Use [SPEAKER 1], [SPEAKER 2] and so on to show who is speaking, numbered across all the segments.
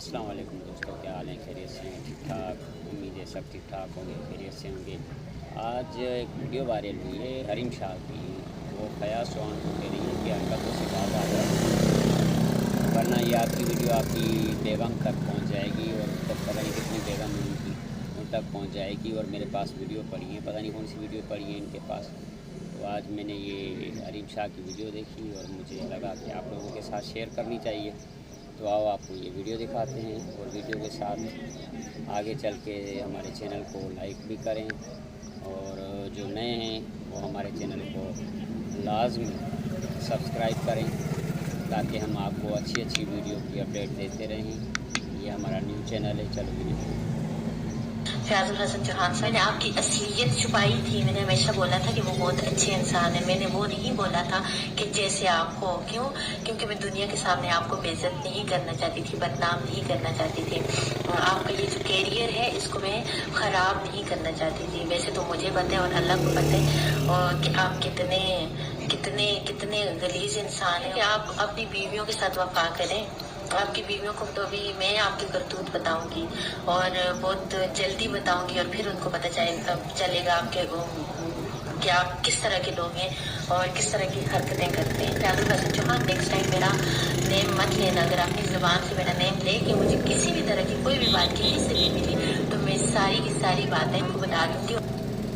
[SPEAKER 1] अस्सलाम वालेकुम दोस्तों, क्या हाल है? खैरियत से हैं? ठीक ठाक? उम्मीद है सब ठीक ठाक होंगे, खैरियत से होंगे। आज एक वीडियो वायरल हुई है हरीम शाह की। वो फयाज चौहान को कह रही है कि हरकतों से बाज आ जाओ, वरना ये आपकी वीडियो आपकी बेगम तक पहुंच जाएगी और तब पता नहीं कितनी बेगम है उनकी, उन तक पहुंच जाएगी। और मेरे पास वीडियो पड़ी है, पता नहीं कौन सी वीडियो पड़ी है इनके पास। तो आज मैंने ये हरीम शाह की वीडियो देखी और मुझे लगा कि आप लोगों के साथ शेयर करनी चाहिए। तो आओ आपको ये वीडियो दिखाते हैं और वीडियो के साथ आगे चल के हमारे चैनल को लाइक भी करें, और जो नए हैं वो हमारे चैनल को लाजमी सब्सक्राइब करें ताकि हम आपको अच्छी अच्छी वीडियो की अपडेट देते रहें। ये हमारा न्यू चैनल है। चलो वीडियो।
[SPEAKER 2] फयाजुल हसन चौहान साहब, मैंने आपकी असलियत छुपाई थी। मैंने हमेशा बोला था कि वो बहुत अच्छे इंसान है। मैंने वो नहीं बोला था कि जैसे आप हो। क्यों? क्योंकि मैं दुनिया के सामने आपको बेइज्जत नहीं करना चाहती थी, बदनाम नहीं करना चाहती थी। आपका ये जो कैरियर है इसको मैं खराब नहीं करना चाहती थी। वैसे तो मुझे पता है और अल्लाह को पता है और कि आप कितने कितने कितने गलीज इंसान हैं। कि आप अपनी बीवियों के साथ वफा करें। आपकी बीवियों को तो अभी मैं आपकी करतूत बताऊंगी और बहुत जल्दी बताऊंगी, और फिर उनको पता चलेगा आपके कि आप किस तरह के लोग हैं और किस तरह की हरकतें करते हैं। फयाजुल हसन चौहान, नेक्स्ट टाइम मेरा नेम मत लेना। अगर अपनी जुबान से मेरा नेम लेके मुझे किसी भी तरह की कोई भी बात कहीं से भी मिली तो मैं सारी की सारी बातें आपको बता दूंगी।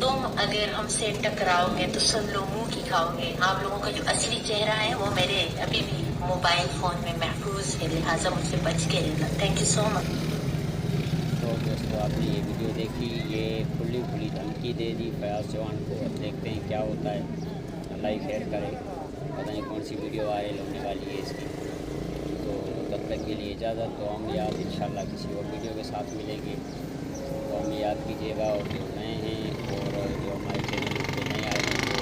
[SPEAKER 2] तुम अगर हमसे टकराओगे तो सब लोग मुंह की खाओगे। आप लोगों का जो असली चेहरा है वो मेरे अभी भी मोबाइल फोन में महफूज है, लिहाजा मुझसे बच के रहना। Thank you so much.
[SPEAKER 1] तो दोस्तों, आपने ये वीडियो देखी, ये खुली खुली धमकी दे दी फयाज चौहान को। अब देखते हैं क्या होता है। लाइक शेयर करें, पता नहीं कौन सी वीडियो वायरल होने वाली है इसकी। तो तब तक के लिए इजाज़त। तो हम याद इंशाल्लाह किसी और वीडियो के साथ मिलेंगे। तो हमें याद कीजिएगा, और जो नए हैं और जो हमारे चैनल पे नए आए हैं वो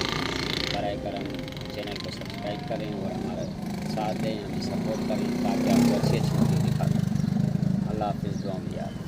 [SPEAKER 1] बराए करम चैनल को सब्सक्राइब करें और हमारा साथ दें, हमें सपोर्ट करें ताकि आपको अच्छी अच्छी वीडियो दिखा दें। अल्लाह हाफ़िज़। दुआ में याद।